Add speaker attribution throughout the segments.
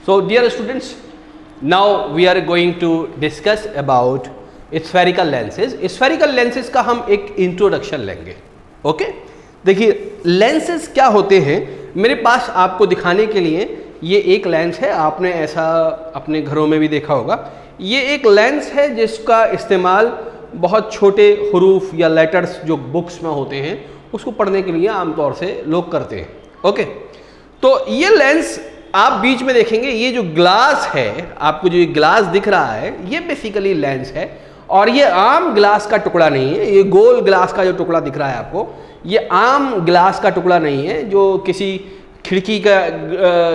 Speaker 1: So dear students, now we are going to discuss about spherical lenses. Spherical lenses का हम एक introduction लेंगे. Okay, देखिए lenses क्या होते हैं. मेरे पास आपको दिखाने के लिए ये एक लेंस है. आपने ऐसा अपने घरों में भी देखा होगा. ये एक लेंस है जिसका इस्तेमाल बहुत छोटे हरूफ या लेटर्स जो बुक्स में होते हैं उसको पढ़ने के लिए आमतौर से लोग करते हैं. ओके, तो ये लेंस आप बीच में देखेंगे, ये जो ग्लास है, आपको जो ये ग्लास दिख रहा है, ये बेसिकली लेंस है. और ये आम ग्लास का टुकड़ा नहीं है. ये गोल ग्लास का जो टुकड़ा दिख रहा है आपको, ये आम ग्लास का टुकड़ा नहीं है जो किसी खिड़की का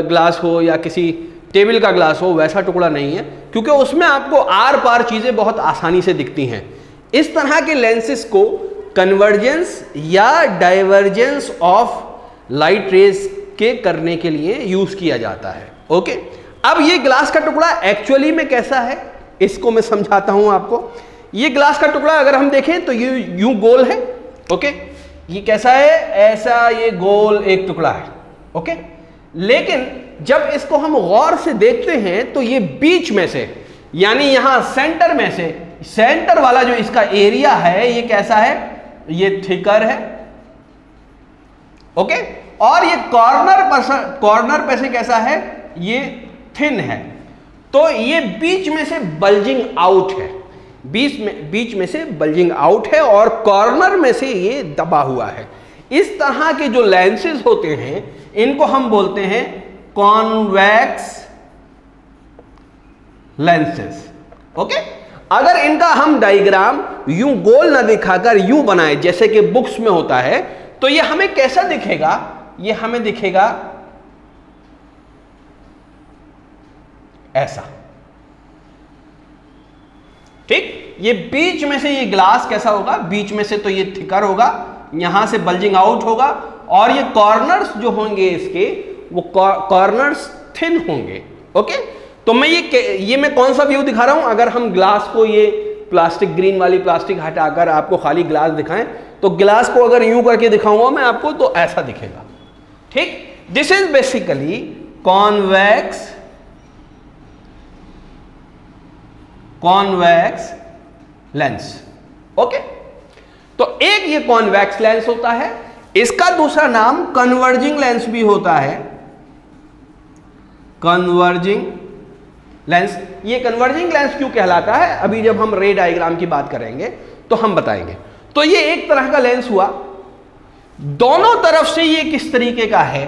Speaker 1: ग्लास हो या किसी टेबल का ग्लास हो, वैसा टुकड़ा नहीं है, क्योंकि उसमें आपको आर पार चीज़ें बहुत आसानी से दिखती हैं. इस तरह के लेंसेज को कन्वर्जेंस या डाइवर्जेंस ऑफ लाइट रेज के करने के लिए यूज किया जाता है. ओके, अब ये ग्लास का टुकड़ा एक्चुअली में कैसा है इसको मैं समझाता हूं आपको. ये ग्लास का टुकड़ा अगर हम देखें तो ये यूं गोल है. ओके, ये कैसा है, ऐसा ये गोल एक टुकड़ा है. ओके, लेकिन जब इसको हम गौर से देखते हैं तो ये बीच में से, यानी यहां सेंटर में से, सेंटर वाला जो इसका एरिया है ये कैसा है, ये थिकर है. ओके, और ये कॉर्नर पे से कैसा है, ये थिन है. तो ये बीच में से बल्जिंग आउट है, बीच में से बल्जिंग आउट है और कॉर्नर में से ये दबा हुआ है. इस तरह के जो लेंसेज होते हैं इनको हम बोलते हैं कॉन्वेक्स लेंसेज. ओके, अगर इनका हम डायग्राम यूं गोल ना दिखाकर यूं बनाए जैसे कि बुक्स में होता है तो ये हमें कैसा दिखेगा, ये हमें दिखेगा ऐसा. ठीक, ये बीच में से ये ग्लास कैसा होगा, बीच में से तो ये थिकर होगा, यहां से बल्जिंग आउट होगा और ये कॉर्नर्स जो होंगे इसके वो कॉर्नर्स थिन होंगे. ओके, तो मैं ये मैं कौन सा व्यू दिखा रहा हूं. अगर हम ग्लास को ये प्लास्टिक ग्रीन वाली प्लास्टिक हटाकर आपको खाली ग्लास दिखाएं तो ग्लास को अगर यूं करके दिखाऊंगा मैं आपको तो ऐसा दिखेगा. ठीक, this is basically convex lens. Okay, तो एक ये कॉन्वेक्स लेंस होता है, इसका दूसरा नाम कन्वर्जिंग लेंस भी होता है. कन्वर्जिंग लेंस, ये कन्वर्जिंग लेंस क्यों कहलाता है अभी जब हम रे डायग्राम की बात करेंगे तो हम बताएंगे. तो ये एक तरह का लेंस हुआ. दोनों तरफ से ये किस तरीके का है,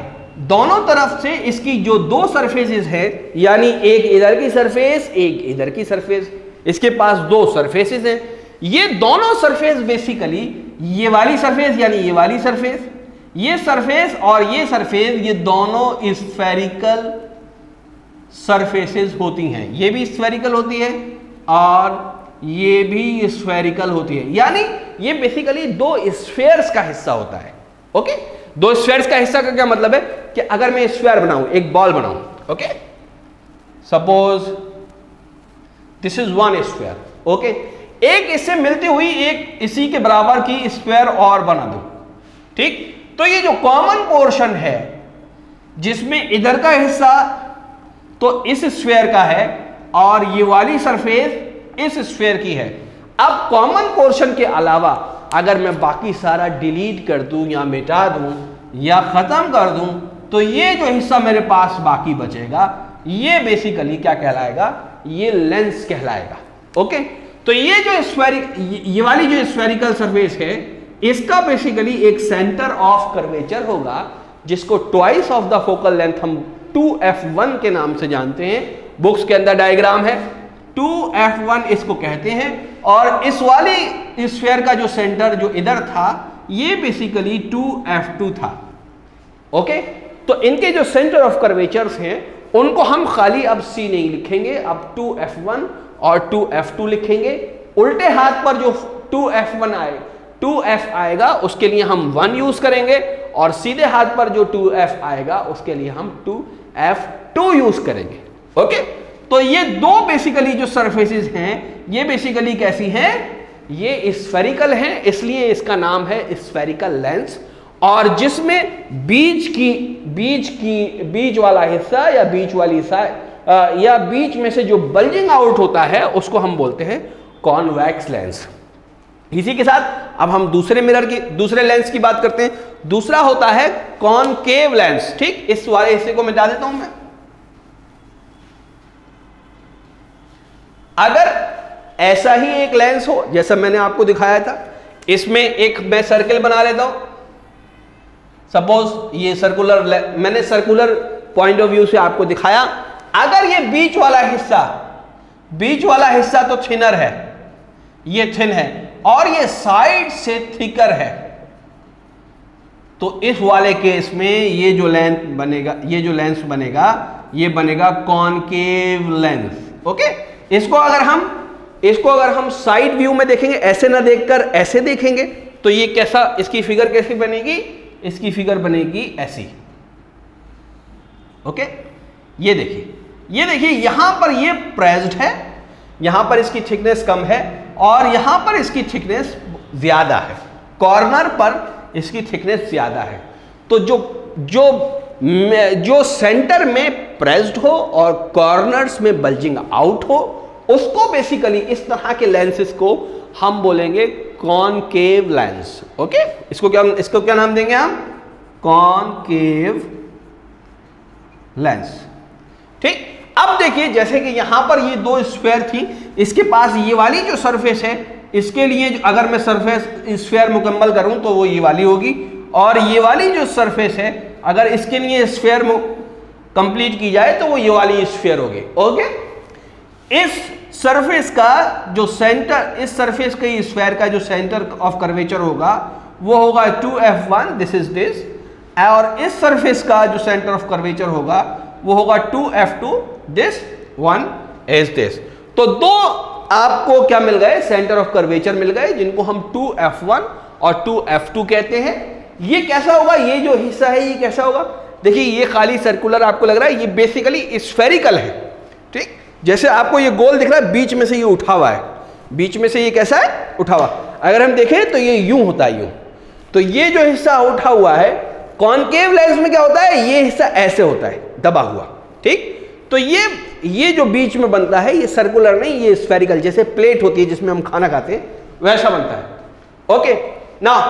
Speaker 1: दोनों तरफ से इसकी जो दो सरफेसेस है, यानी एक इधर की सरफेस एक इधर की सरफेस, इसके पास दो सरफेसेस हैं. ये दोनों सरफेस बेसिकली ये वाली सरफेस यानी ये वाली सरफेस, ये सरफेस और ये सरफेस, ये दोनों स्फेरिकल सरफेसेस होती हैं. ये भी स्फेरिकल होती है और ये भी स्फेरिकल होती है, यानी ये बेसिकली दो स्फेयर्स का हिस्सा होता है. ओके, दो स्फेयर्स का हिस्सा का क्या मतलब है कि अगर मैं स्फेयर बनाऊं, एक बॉल बनाऊं, okay, suppose this is one sphere. Okay, एक इससे मिलती हुई एक इसी के बराबर की स्फेयर और बना दूं. ठीक, तो ये जो कॉमन पोर्शन है जिसमें इधर का हिस्सा तो इस स्फेयर का है और ये वाली सरफेस इस स्फेयर की है. अब कॉमन पोर्शन के अलावा अगर मैं बाकी सारा डिलीट कर दूं या मिटा दूं या खत्म कर दूं तो ये जो हिस्सा मेरे पास बाकी बचेगा ये बेसिकली क्या कहलाएगा, ये लेंस कहलाएगा. ओके, तो ये जो ये वाली जो स्फेरिकल सरफेस है इसका बेसिकली एक सेंटर ऑफ कर्वेचर होगा जिसको twice of the focal length हम 2f1 के नाम से जानते हैं. बुक्स के अंदर डायग्राम है, 2f1 इसको कहते हैं. और इस वाली स्फेयर का जो सेंटर जो इधर था ये बेसिकली 2f2 था. ओके, तो इनके जो सेंटर ऑफ कर्वेचर्स हैं उनको हम खाली अब c नहीं लिखेंगे, अब 2f1 और 2f2 लिखेंगे. उल्टे हाथ पर जो 2f1 आए 2f आएगा उसके लिए हम 1 यूज करेंगे और सीधे हाथ पर जो 2f आएगा उसके लिए हम 2f2 यूज करेंगे. ओके, तो ये दो बेसिकली जो सरफेसेस हैं ये बेसिकली कैसी हैं, ये स्फेरिकल हैं, इसलिए इसका नाम है स्फेरिकल लेंस. और जिसमें बीच वाला हिस्सा या बीच वाली या बीच में से जो बल्जिंग आउट होता है उसको हम बोलते हैं कॉन्वेक्स लेंस। इसी के साथ अब हम दूसरे लेंस की बात करते हैं। दूसरा होता है कॉनकेव लेंस। ठीक, इस वाले हिस्से को मिटा देता हूं मैं। अगर ऐसा ही एक लेंस हो जैसा मैंने आपको दिखाया था, इसमें एक मैं सर्कल बना लेता हूं। सपोज ये सर्कुलर, मैंने सर्कुलर पॉइंट ऑफ व्यू से आपको दिखाया। अगर ये बीच वाला हिस्सा तो थिनर है, ये थिन है, और ये साइड से थिकर है, तो इस वाले केस में ये जो लेंस बनेगा ये बनेगा कॉनकेव लेंस। ओके, इसको अगर हम साइड व्यू में देखेंगे, ऐसे ना देखकर ऐसे देखेंगे, तो ये कैसा, इसकी फिगर कैसी बनेगी? इसकी फिगर बनेगी ऐसी। ओके, ये देखिए यहां पर ये प्रेस्ड है, यहां पर इसकी थिकनेस कम है और यहां पर इसकी थिकनेस ज्यादा है, कॉर्नर पर इसकी थिकनेस ज्यादा है। तो जो सेंटर में प्रेस्ड हो और कॉर्नर्स में बल्जिंग आउट हो, उसको बेसिकली इस तरह के लेंसेस को हम बोलेंगे कॉनकेव लेंस। ओके, इसको क्या नाम देंगे हम? Concave lens. ठीक, अब देखिए जैसे कि यहां पर ये दो स्फीयर थी, इसके पास ये वाली जो सरफेस है, इसके लिए अगर मैं सरफेस स्फीयर मुकम्मल करूं तो वो ये वाली होगी, और ये वाली जो सरफेस है अगर इसके लिए स्फीयर कंप्लीट की जाए तो वो ये वाली स्फीयर होगी। ओके, इस सरफेस का जो सेंटर, इस सरफेस के स्फीयर का जो सेंटर ऑफ कर्वेचर होगा वो होगा 2f1, दिस इज दिस, और इस सरफेस का जो सेंटर ऑफ कर्वेचर होगा वो होगा 2f2, this one is this. तो दो आपको क्या मिल गए? सेंटर ऑफ कर्वेचर मिल गए, जिनको हम 2f1 और 2f2 कहते हैं। ये कैसा होगा? ये जो हिस्सा है ये कैसा होगा? देखिए ये खाली सर्कुलर आपको लग रहा है, ये बेसिकली स्फेरिकल है। ठीक, जैसे आपको ये गोल दिख रहा है, बीच में से ये उठा हुआ है, बीच में से ये कैसा है? उठा हुआ। अगर हम देखें तो ये यूं होता है, यूं। तो ये जो हिस्सा उठा हुआ है, कॉनकेव लेंस में क्या होता है? ये हिस्सा ऐसे होता है, दबा हुआ। ठीक, तो ये जो बीच में बनता है ये सर्कुलर नहीं, ये स्फेरिकल, जैसे प्लेट होती है जिसमें हम खाना खाते हैं वैसा बनता है। ओके, नाउ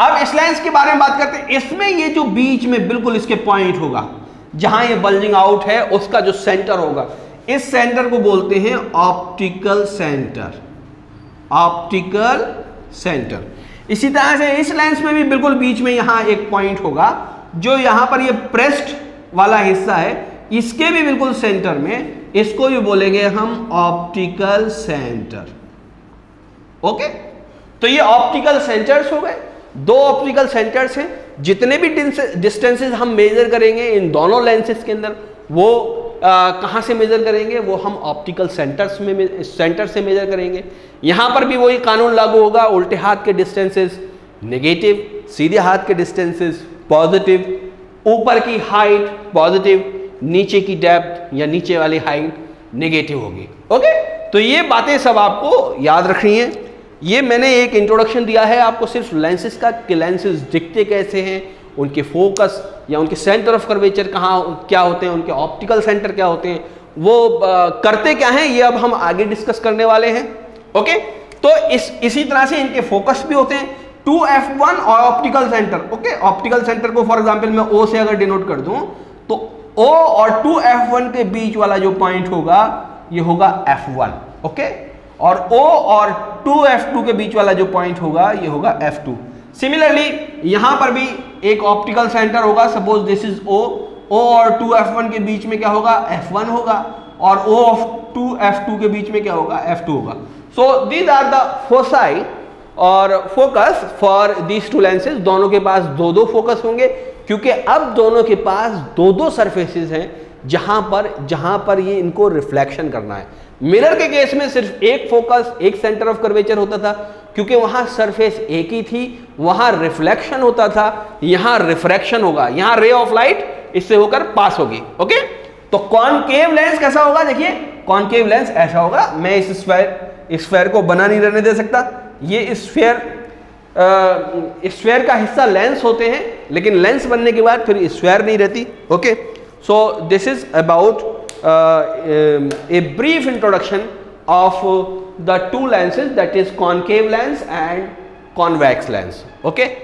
Speaker 1: अब इस लेंस के बारे में बात करते हैं। इसमें ये जो बीच में बिल्कुल इसके पॉइंट होगा, जहां ये बल्जिंग आउट है, उसका जो सेंटर होगा, इस सेंटर को बोलते हैं ऑप्टिकल सेंटर। Optical centre. इसी तरह से इस लेंस में भी बिल्कुल बीच में यहां एक पॉइंट होगा, जो यहां पर ये प्रेस्ड वाला हिस्सा है, इसके भी बिल्कुल सेंटर में, इसको भी बोलेंगे हम ऑप्टिकल सेंटर। ओके, तो ये ऑप्टिकल सेंटर्स हो गए। दो ऑप्टिकल सेंटर्स हैं। जितने भी डिस्टेंसेस हम मेजर करेंगे इन दोनों लेंसेज के अंदर, वो कहाँ से मेजर करेंगे? वो हम ऑप्टिकल सेंटर से मेजर करेंगे। यहाँ पर भी वही कानून लागू होगा, उल्टे हाथ के डिस्टेंसेस नेगेटिव, सीधे हाथ के डिस्टेंसेस पॉजिटिव, ऊपर की हाइट पॉजिटिव, नीचे की डेप्थ या नीचे वाली हाइट नेगेटिव होगी। ओके, तो ये बातें सब आपको याद रखनी है। ये मैंने एक इंट्रोडक्शन दिया है आपको सिर्फ लेंसेज का, कि लेंसेज दिखते कैसे हैं, उनके फोकस या उनके सेंटर ऑफ कर्वेचर क्या होते हैं, उनके ऑप्टिकल सेंटर क्या होते हैं, वो करते क्या हैं, ये अब हम आगे डिस्कस करने वाले हैं। ओके, तो इसी तरह से इनके फोकस भी होते हैं। 2f1 और optical centre. Okay, optical centre को फॉर एग्जांपल मैं O से अगर डिनोट कर दूं, तो O और 2f1 के बीच वाला जो पॉइंट होगा ये होगा f1। ओके, और O और 2f2 के बीच वाला जो पॉइंट होगा ये होगा f2। सिमिलरली यहां पर भी एक ऑप्टिकल सेंटर होगा, सपोज दिस इज O और 2f1 के बीच में क्या होगा? f1 होगा, और O ऑफ 2f2 के बीच में क्या होगा? f2 होगा। So these are the foci और focus for these two lenses. दोनों के पास दो दो फोकस होंगे, क्योंकि अब दोनों के पास दो दो सरफेसेस हैं जहां पर ये इनको रिफ्लेक्शन करना है। मिरर के केस में सिर्फ एक फोकस, एक सेंटर ऑफ कर्वेचर होता था, क्योंकि वहां सरफेस एक ही थी, वहां रिफ्लेक्शन होता था, यहां रिफ्रैक्शन होगा, यहां रे ऑफ लाइट इससे होकर पास होगी। ओके, तो कॉनकेव लेंस कैसा होगा? देखिए कॉनकेव लेंस ऐसा होगा। मैं इस स्फेयर को बना नहीं रहने दे सकता। ये स्फेयर का हिस्सा लेंस होते हैं, लेकिन लेंस बनने के बाद फिर स्फेयर नहीं रहती। Okay, so this is about a brief introduction of the two lenses, that is concave lens and convex lens. Okay.